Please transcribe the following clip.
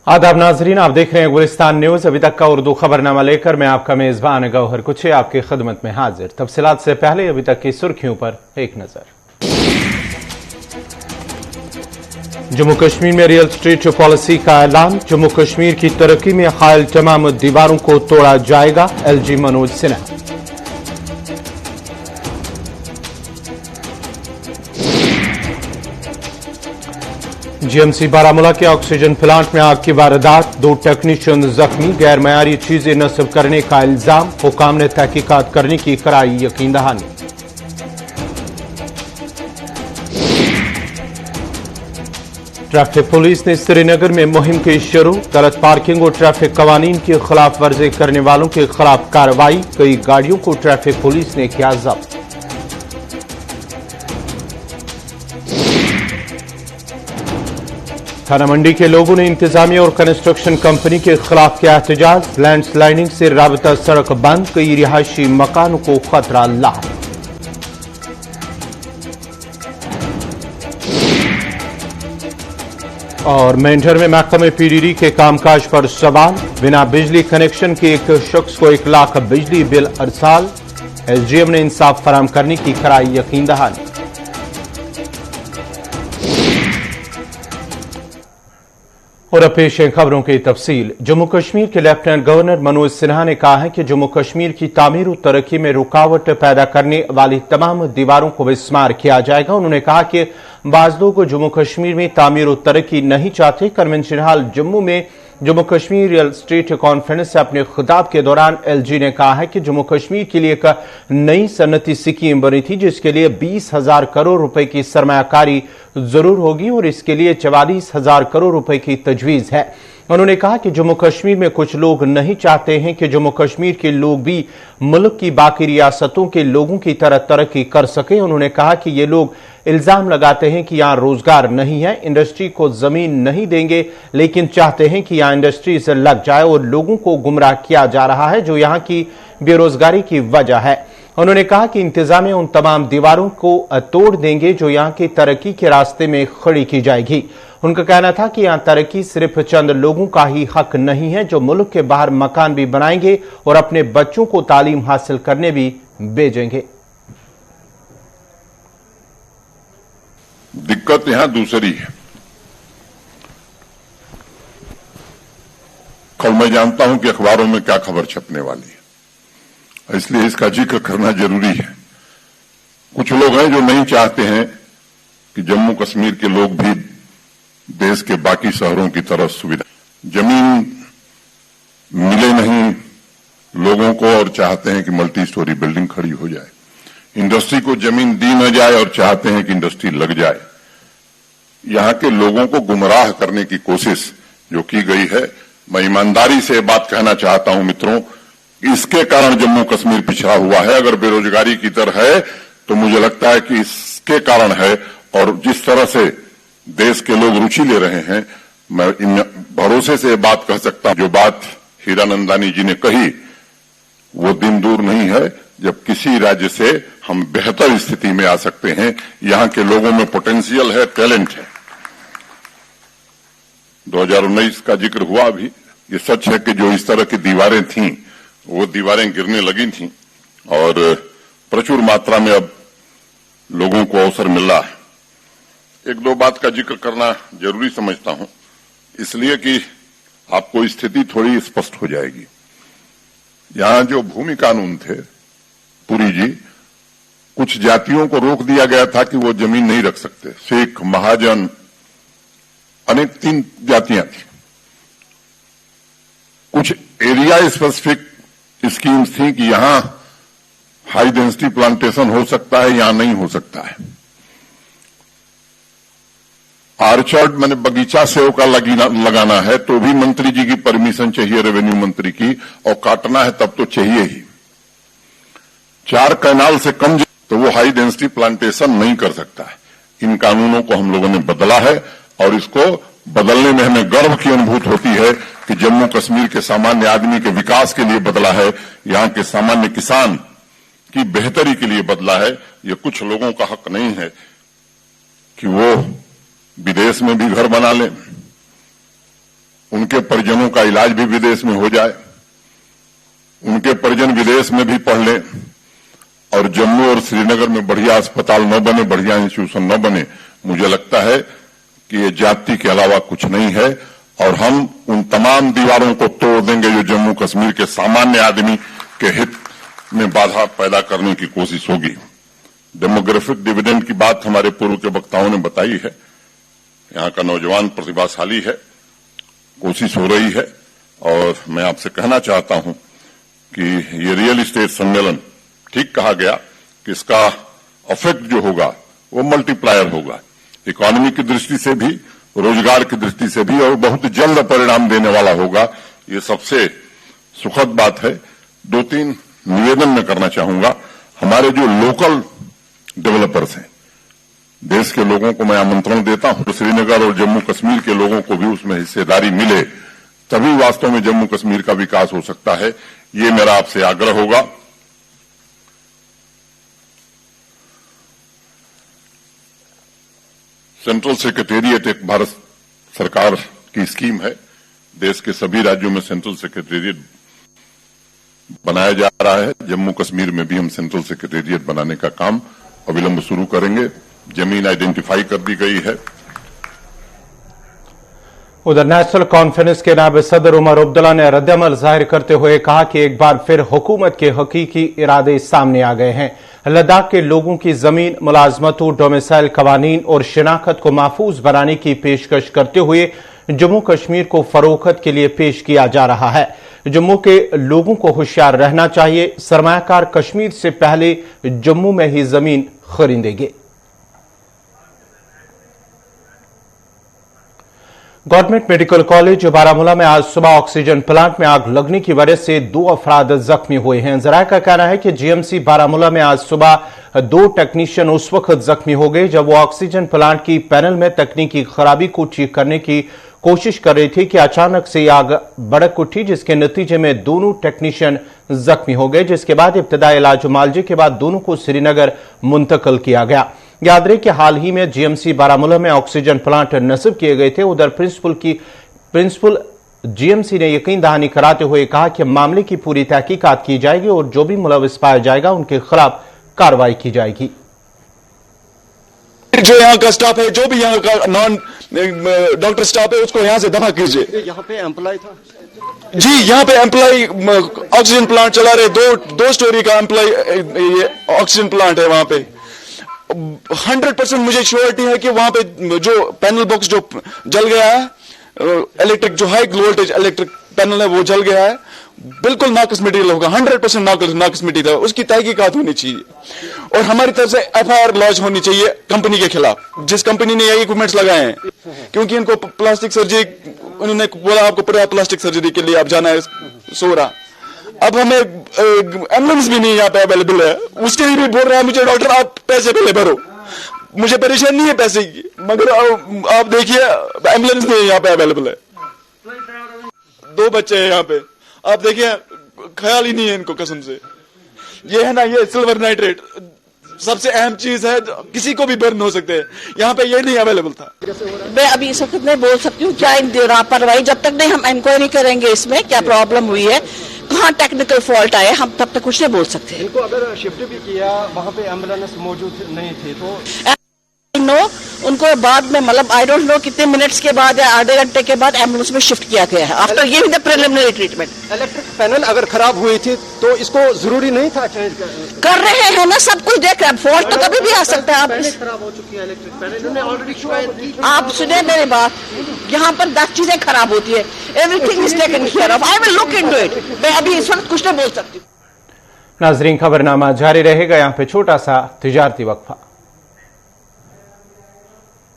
आदाब नाजरीन, आप देख रहे हैं गुलिस्तान न्यूज। अभी तक का उर्दू खबरनामा लेकर मैं आपका मेजबान गौहर कुछे आपकी खिदमत में हाजिर। तफसीलात से पहले अभी तक की सुर्खियों पर एक नजर। जम्मू कश्मीर में रियल स्टेट पॉलिसी का ऐलान। जम्मू कश्मीर की तरक्की में हायल तमाम दीवारों को तोड़ा जाएगा, एलजी मनोज सिन्हा। जीएमसी बारामूला के ऑक्सीजन प्लांट में आग की वारदात, 2 टेक्नीशियन जख्मी। गैर मयारी चीजें नस्ब करने का इल्जाम, हुकाम ने तहकीकात करने की कराई यकीन दहानी। ट्रैफिक पुलिस ने श्रीनगर में मुहिम की शुरू। गलत पार्किंग और ट्रैफिक कवानीन की खिलाफ वर्जी करने वालों के खिलाफ कार्रवाई। कई गाड़ियों को ट्रैफिक पुलिस ने किया जब्त। थाना मंडी के लोगों ने इंतजामिया और कंस्ट्रक्शन कंपनी के खिलाफ किया एहतजाज। लैंडस्लाइडिंग से राबता सड़क बंद, कई रिहायशी मकानों को खतरा लाहक। और मेंढर में महकमे पीडीडी के कामकाज पर सवाल। बिना बिजली कनेक्शन के एक शख्स को 1 लाख बिजली बिल अरसाल। एसडीएम ने इंसाफ फराहम करने की कराई यकीन दहानी। और अब पेश है खबरों की तफसील। जम्मू कश्मीर के लेफ्टिनेंट गवर्नर मनोज सिन्हा ने कहा है कि जम्मू कश्मीर की तामीर और तरक्की में रुकावट पैदा करने वाली तमाम दीवारों को विस्मार किया जाएगा। उन्होंने कहा कि बाज लोग जम्मू कश्मीर में तामीर और तरक्की नहीं चाहते। कन्वेंशन हॉल जम्मू में Jammu Kashmir real estate conference से अपने खिताब के दौरान एलजी ने कहा है कि जम्मू कश्मीर के लिए एक नई सनती स्कीम बनी थी, जिसके लिए 20,000 करोड़ रुपए की सरमायाकारी जरूर होगी और इसके लिए 44,000 करोड़ रुपए की तजवीज है। उन्होंने कहा कि जम्मू कश्मीर में कुछ लोग नहीं चाहते हैं कि जम्मू कश्मीर के लोग भी मुल्क की बाकी रियासतों के लोगों की तरह तरक्की कर सके। उन्होंने कहा कि ये लोग इल्जाम लगाते हैं कि यहां रोजगार नहीं है, इंडस्ट्री को जमीन नहीं देंगे, लेकिन चाहते हैं कि यहां इंडस्ट्री से लग जाए और लोगों को गुमराह किया जा रहा है, जो यहां की बेरोजगारी की वजह है। उन्होंने कहा कि इंतजामिया उन तमाम दीवारों को तोड़ देंगे जो यहां की तरक्की के रास्ते में खड़ी की जाएगी। उनका कहना था कि यहां तरक्की सिर्फ चंद लोगों का ही हक नहीं है, जो मुल्क के बाहर मकान भी बनाएंगे और अपने बच्चों को तालीम हासिल करने भी भेजेंगे। दिक्कत यहां दूसरी है। कल मैं जानता हूं कि अखबारों में क्या खबर छपने वाली है, इसलिए इसका जिक्र करना जरूरी है। कुछ लोग हैं जो नहीं चाहते हैं कि जम्मू कश्मीर के लोग भी देश के बाकी शहरों की तरह सुविधा, जमीन मिले नहीं लोगों को और चाहते हैं कि मल्टी स्टोरी बिल्डिंग खड़ी हो जाए। इंडस्ट्री को जमीन दी न जाए और चाहते हैं कि इंडस्ट्री लग जाए। यहां के लोगों को गुमराह करने की कोशिश जो की गई है, मैं ईमानदारी से बात कहना चाहता हूं मित्रों, इसके कारण जम्मू कश्मीर पिछड़ा हुआ है। अगर बेरोजगारी की दर है तो मुझे लगता है कि इसके कारण है। और जिस तरह से देश के लोग रुचि ले रहे हैं, मैं भरोसे से बात कह सकता हूं, जो बात हीरानंदानी जी ने कही वो दिन दूर नहीं है जब किसी राज्य से हम बेहतर स्थिति में आ सकते हैं। यहां के लोगों में पोटेंशियल है, टैलेंट है। 2019 का जिक्र हुआ अभी। ये सच है कि जो इस तरह की दीवारें थीं वो दीवारें गिरने लगी थीं और प्रचुर मात्रा में अब लोगों को अवसर मिल रहा है। 1-2 बात का जिक्र करना जरूरी समझता हूं, इसलिए कि आपको स्थिति थोड़ी स्पष्ट हो जाएगी। यहां जो भूमि कानून थे, पुरी जी, कुछ जातियों को रोक दिया गया था कि वो जमीन नहीं रख सकते। सिख, महाजन, अनेक 3 जातियां थी। कुछ एरिया स्पेसिफिक स्कीम्स थी कि यहां हाई डेंसिटी प्लांटेशन हो सकता है, यहां नहीं हो सकता है। ऑर्चर्ड मैंने बगीचा सेव का लगाना है तो भी मंत्री जी की परमिशन चाहिए, रेवेन्यू मंत्री की, और काटना है तब तो चाहिए ही। 4 कैनाल से कम तो वो हाई डेंसिटी प्लांटेशन नहीं कर सकता है। इन कानूनों को हम लोगों ने बदला है और इसको बदलने में हमें गर्व की अनुभूति होती है कि जम्मू कश्मीर के सामान्य आदमी के विकास के लिए बदला है, यहां के सामान्य किसान की बेहतरी के लिए बदला है। ये कुछ लोगों का हक नहीं है कि वो विदेश में भी घर बना लें, उनके परिजनों का इलाज भी विदेश में हो जाए, उनके परिजन विदेश में भी पढ़ लें और जम्मू और श्रीनगर में बढ़िया अस्पताल न बने, बढ़िया इंस्टीट्यूशन न बने, मुझे लगता है कि ये जाति के अलावा कुछ नहीं है और हम उन तमाम दीवारों को तोड़ देंगे जो जम्मू कश्मीर के सामान्य आदमी के हित में बाधा पैदा करने की कोशिश होगी। डेमोग्राफिक डिविडेंड की बात हमारे पूर्व के वक्ताओं ने बताई है। यहाँ का नौजवान प्रतिभाशाली है, कोशिश हो रही है और मैं आपसे कहना चाहता हूं कि ये रियल एस्टेट सम्मेलन, ठीक कहा गया कि इसका इफेक्ट जो होगा वो मल्टीप्लायर होगा, इकोनॉमी की दृष्टि से भी, रोजगार की दृष्टि से भी, और बहुत जल्द परिणाम देने वाला होगा। ये सबसे सुखद बात है। 2-3 निवेदन मैं करना चाहूंगा। हमारे जो लोकल डेवलपर्स हैं, देश के लोगों को मैं आमंत्रण देता हूं, श्रीनगर और जम्मू कश्मीर के लोगों को भी उसमें हिस्सेदारी मिले, तभी वास्तव में जम्मू कश्मीर का विकास हो सकता है। ये मेरा आपसे आग्रह होगा। सेंट्रल सेक्रेटेरिएट एक भारत सरकार की स्कीम है। देश के सभी राज्यों में सेंट्रल सेक्रेटेरिएट बनाया जा रहा है। जम्मू कश्मीर में भी हम सेंट्रल सेक्रेटेरिएट बनाने का काम अविलंब शुरू करेंगे। जमीन आइडेंटिफाई कर दी गई है। उधर नेशनल कॉन्फ्रेंस के नायब सदर उमर अब्दुल्ला ने रद्दअमल जाहिर करते हुए कहा कि एक बार फिर हुकूमत के हकीकी इरादे सामने आ गए हैं। लद्दाख के लोगों की जमीन, मुलाजमतों, डोमिसाइल कवानीन और शिनाख्त को महफूज बनाने की पेशकश करते हुए जम्मू कश्मीर को फरोख्त के लिए पेश किया जा रहा है। जम्मू के लोगों को होशियार रहना चाहिए। सरमायाकार कश्मीर से पहले जम्मू में ही जमीन खरीदेंगे। गवर्नमेंट मेडिकल कॉलेज बारामूला में आज सुबह ऑक्सीजन प्लांट में आग लगने की वजह से 2 अफराद जख्मी हुए हैं। जराये का कहना है कि जीएमसी बारामूला में आज सुबह 2 टेक्नीशियन उस वक्त जख्मी हो गए जब वो ऑक्सीजन प्लांट की पैनल में तकनीकी खराबी को ठीक करने की कोशिश कर रही थी कि अचानक से आग भड़क उठी, जिसके नतीजे में दोनों टेक्नीशियन जख्मी हो गए, जिसके बाद इब्तदाई इलाज मुआवजे के बाद दोनों को श्रीनगर मुंतकिल किया गया। याद रहे कि हाल ही में जीएमसी बारामूला में ऑक्सीजन प्लांट नस्ब किए गए थे। उधर प्रिंसिपल जीएमसी ने यकीन दहानी कराते हुए कहा कि मामले की पूरी तहकीकात की जाएगी और जो भी मुलविस पाया जाएगा उनके खिलाफ कार्रवाई की जाएगी। जो यहाँ का स्टाफ है, जो भी यहाँ का नॉन डॉक्टर स्टाफ है, उसको यहाँ से दफा कीजिए। यहाँ पे एम्प्लॉय था जी, यहाँ पे एम्प्लॉय ऑक्सीजन प्लांट चला रहे, दो स्टोरी का एम्प्लॉय ऑक्सीजन प्लांट है वहां पे। 100% मुझे श्योरिटी है कि वहां पे जो पैनल बॉक्स जो जल गया है, इलेक्ट्रिक जो हाई वोल्टेज इलेक्ट्रिक पैनल है वो जल गया है, बिल्कुल नाकिस मटेरियल होगा, 100% नाकिस मटेरियल, उसकी तहकीकात होनी चाहिए और हमारी तरफ से एफआईआर लॉन्च होनी चाहिए कंपनी के खिलाफ, जिस कंपनी ने ये इक्विपमेंट्स लगाए हैं, क्योंकि इनको प्लास्टिक सर्जरी, उन्होंने बोला आपको पूरा प्लास्टिक सर्जरी के लिए आप जाना है सोरा। अब हमें एम्बुलेंस भी नहीं यहाँ पे अवेलेबल है, उसके लिए भी बोल रहा है मुझे डॉक्टर आप पैसे पहले भरो। मुझे परेशानी नहीं है पैसे की, मगर आप देखिए एम्बुलेंस नहीं यहाँ पे अवेलेबल है। 2 बच्चे हैं यहाँ पे, आप देखिए ख्याल ही नहीं है इनको कसम से। ये है ना, ये सिल्वर नाइट्रेट सबसे अहम चीज है, किसी को भी बर्न हो सकते हैं, यहाँ पे ये नहीं अवेलेबल था। मैं अभी इस वक्त नहीं बोल सकती हूँ क्या लापरवाही, जब तक नहीं हम इंक्वायरी करेंगे इसमें क्या प्रॉब्लम हुई है, कहाँ टेक्निकल फॉल्ट आया, हम तब तक कुछ नहीं बोल सकते। इनको अगर शिफ्ट भी किया, वहाँ पे एम्बुलेंस मौजूद नहीं थे तो उनको बाद में मतलब आई डोंट नो कितने मिनट्स के बाद या आधे घंटे के बाद एम्बुलेंस में शिफ्ट किया गया है after giving the preliminary treatment. Electric panel अगर खराब हुई थी तो इसको जरूरी नहीं था चेंज कर रहे हैं ना, सब कुछ देख रहे हैं, फॉल्ट तो कभी भी आ सकता है। आप खराब हो चुकी है इलेक्ट्रिक पैनल, ऑलरेडी शिकायत की। आप सुने मेरी बात, यहाँ पर 10 चीजें खराब होती है, everything is taken care of, I will look into it. मैं अभी इस वक्त कुछ नहीं बोल सकती। नाजरीन, खबरनामा जारी रहेगा, यहाँ पे छोटा सा तिजारती वक्फा।